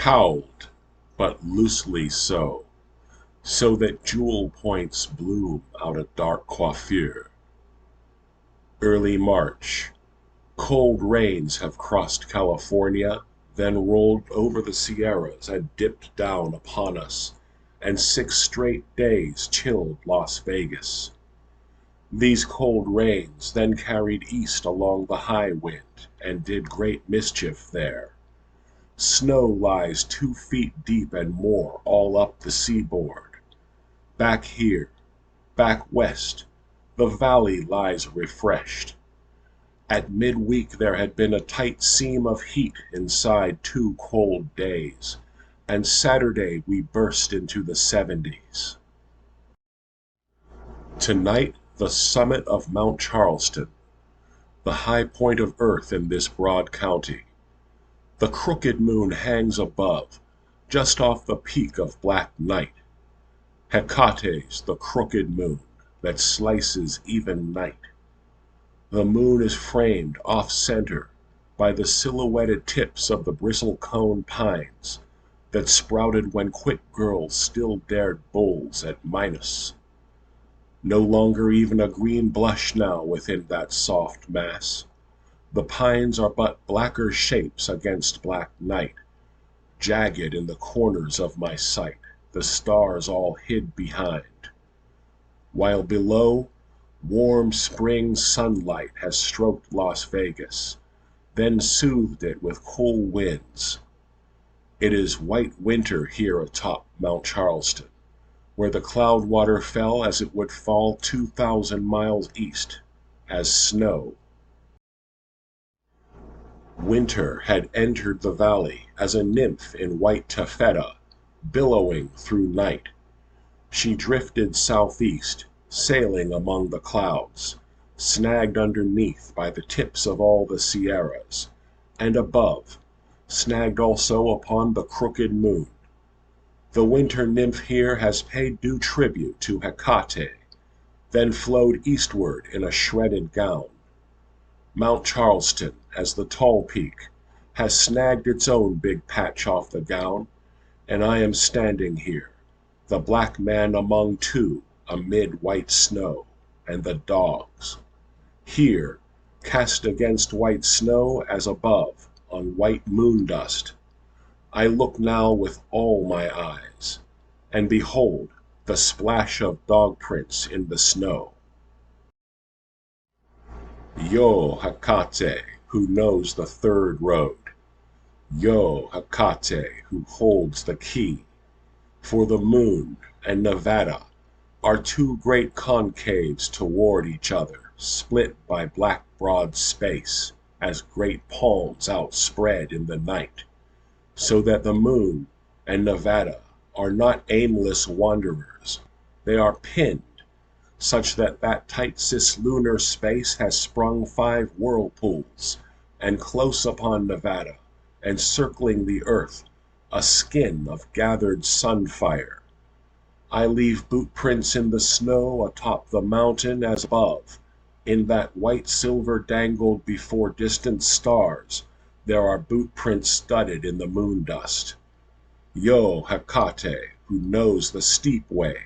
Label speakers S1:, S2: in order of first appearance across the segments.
S1: cowled, but loosely so that jewel points bloom out a dark coiffure. Early March. Cold rains have crossed California, then rolled over the Sierras and dipped down upon us, and 6 straight days chilled Las Vegas. These cold rains then carried east along the high wind and did great mischief there. Snow lies 2 feet deep and more all up the seaboard. Back here, back west, the valley lies refreshed. At midweek there had been a tight seam of heat inside 2 cold days, and Saturday we burst into the 70s. Tonight the summit of Mount Charleston, the high point of earth in this broad county. The crooked moon hangs above, just off the peak of black night. Hecate's the crooked moon that slices even night. The moon is framed off-center by the silhouetted tips of the bristle-cone pines that sprouted when quick girls still dared bulls at Minos. No longer even a green blush now within that soft mass. The pines are but blacker shapes against black night, jagged in the corners of my sight, the stars all hid behind. While below, warm spring sunlight has stroked Las Vegas, then soothed it with cool winds. It is white winter here atop Mount Charleston, where the cloud water fell as it would fall 2,000 miles east, as snow. Winter had entered the valley as a nymph in white taffeta, billowing through night. She drifted southeast, sailing among the clouds, snagged underneath by the tips of all the Sierras, and above, snagged also upon the crooked moon. The winter nymph here has paid due tribute to Hekate, then flowed eastward in a shredded gown. Mount Charleston, as the tall peak, has snagged its own big patch off the gown, and I am standing here, the black man among 2, amid white snow, and the dogs. Here, cast against white snow as above, on white moon dust, I look now with all my eyes, and behold the splash of dog prints in the snow. Yo, Hekate, who knows the 3rd road. Yo, Hekate, who holds the key. For the moon and Nevada are 2 great concaves toward each other, split by black broad space, as great palms outspread in the night, so that the moon and Nevada are not aimless wanderers. They are pinned, such that tight cislunar space has sprung 5 whirlpools, and close upon Nevada, and circling the earth, a skin of gathered sunfire. I leave boot prints in the snow atop the mountain as above. In that white silver dangled before distant stars, there are boot prints studded in the moon dust. Yo, Hekate, who knows the steep way.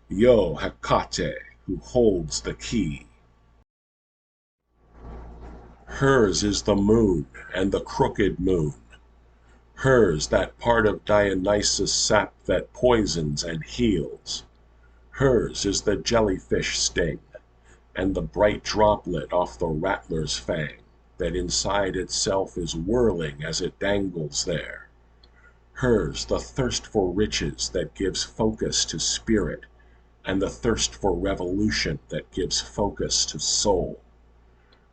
S1: Yo, Hekate, who holds the key. Hers is the moon and the crooked moon. Hers that part of Dionysus' sap that poisons and heals. Hers is the jellyfish sting, and the bright droplet off the rattler's fang, that inside itself is whirling as it dangles there. Hers the thirst for riches that gives focus to spirit, and the thirst for revolution that gives focus to soul.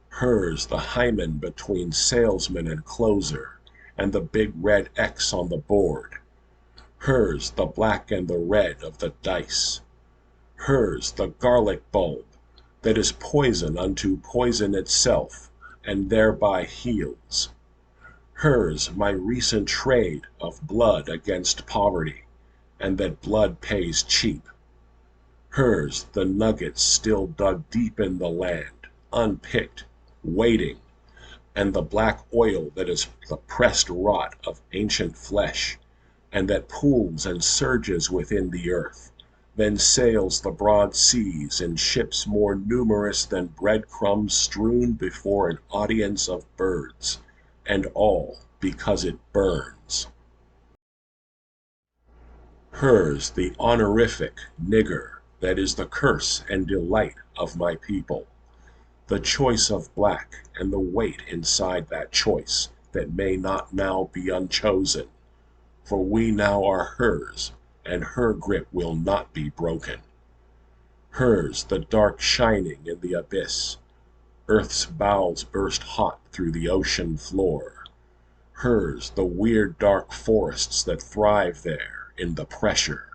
S1: Hers the hymen between salesman and closer, and the big red X on the board. Hers the black and the red of the dice. Hers the garlic bulb that is poison unto poison itself, and thereby heals. Hers my recent trade of blood against poverty, and that blood pays cheap. Hers the nuggets still dug deep in the land, unpicked, waiting, and the black oil that is the pressed rot of ancient flesh, and that pools and surges within the earth, then sails the broad seas in ships more numerous than breadcrumbs strewn before an audience of birds, and all because it burns. Hers the honorific nigger that is the curse and delight of my people, the choice of black and the weight inside that choice that may not now be unchosen, for we now are hers, and her grip will not be broken. Hers the dark shining in the abyss, earth's bowels burst hot through the ocean floor. Hers the weird dark forests that thrive there in the pressure.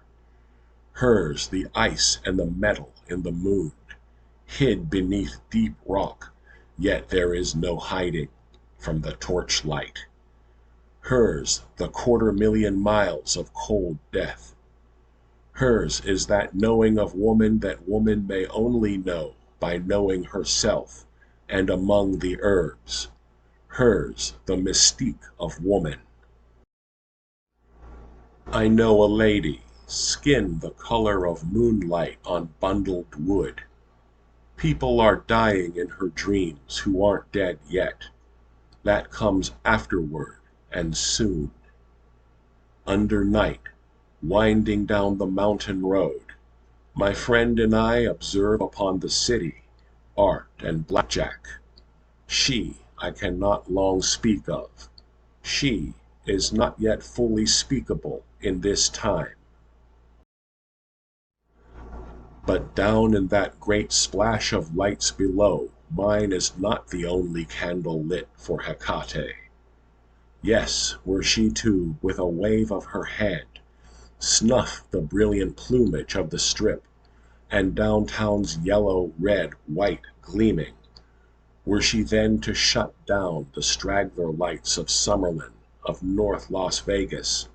S1: Hers the ice and the metal in the moon, hid beneath deep rock, yet there is no hiding from the torchlight. Hers the 250,000 miles of cold death. Hers is that knowing of woman that woman may only know by knowing herself and among the herbs. Hers the mystique of woman. I know a lady, skin the color of moonlight on bundled wood. People are dying in her dreams who aren't dead yet. That comes afterward and soon. Under night, winding down the mountain road, my friend and I observe upon the city art and blackjack. She I cannot long speak of. She is not yet fully speakable in this time. But down in that great splash of lights below, mine is not the only candle lit for Hekate. Yes, were she to, with a wave of her hand, snuff the brilliant plumage of the strip, and downtown's yellow, red, white gleaming, were she then to shut down the straggler lights of Summerlin, of North Las Vegas,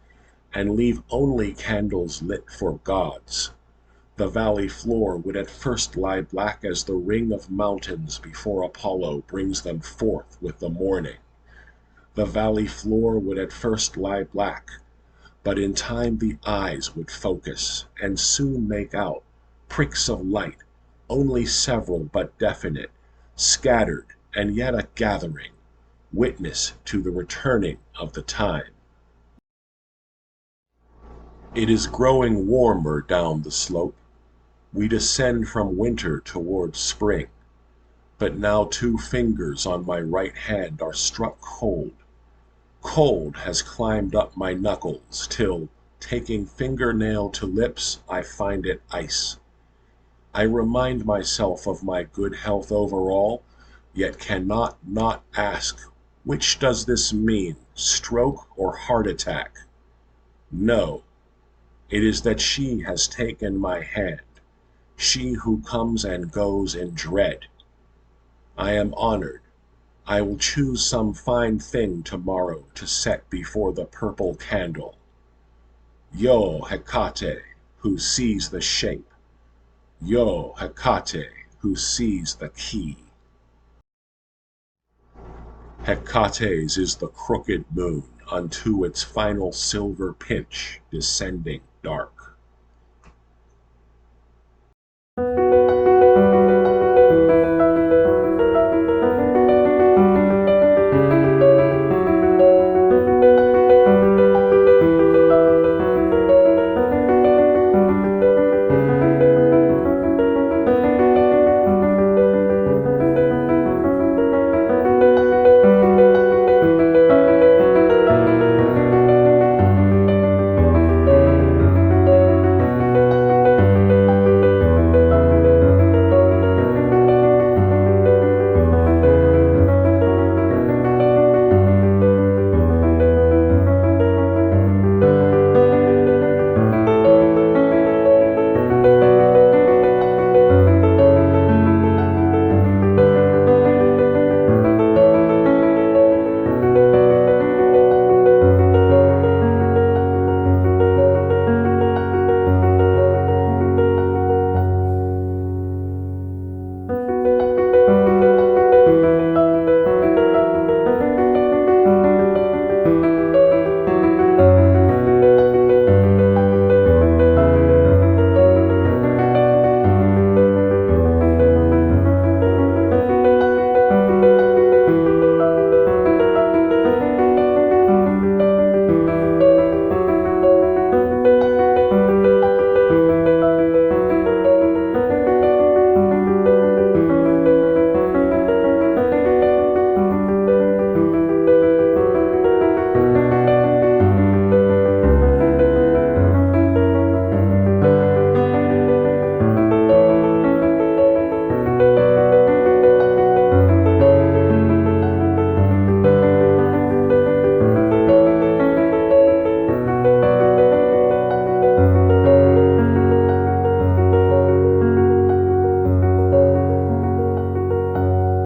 S1: and leave only candles lit for gods, the valley floor would at first lie black as the ring of mountains before Apollo brings them forth with the morning. The valley floor would at first lie black, but in time the eyes would focus and soon make out pricks of light, only several but definite, scattered and yet a gathering, witness to the returning of the time. It is growing warmer down the slope. We descend from winter towards spring, but now 2 fingers on my right hand are struck cold. Cold has climbed up my knuckles till, taking fingernail to lips, I find it ice. I remind myself of my good health overall, yet cannot not ask, which does this mean, stroke or heart attack? No, it is that she has taken my hand, she who comes and goes in dread. I am honored. I will choose some fine thing tomorrow to set before the purple candle. Yo, Hekate, who sees the shape. Yo, Hekate, who sees the key. Hecate's is the crooked moon unto its final silver pinch descending dark.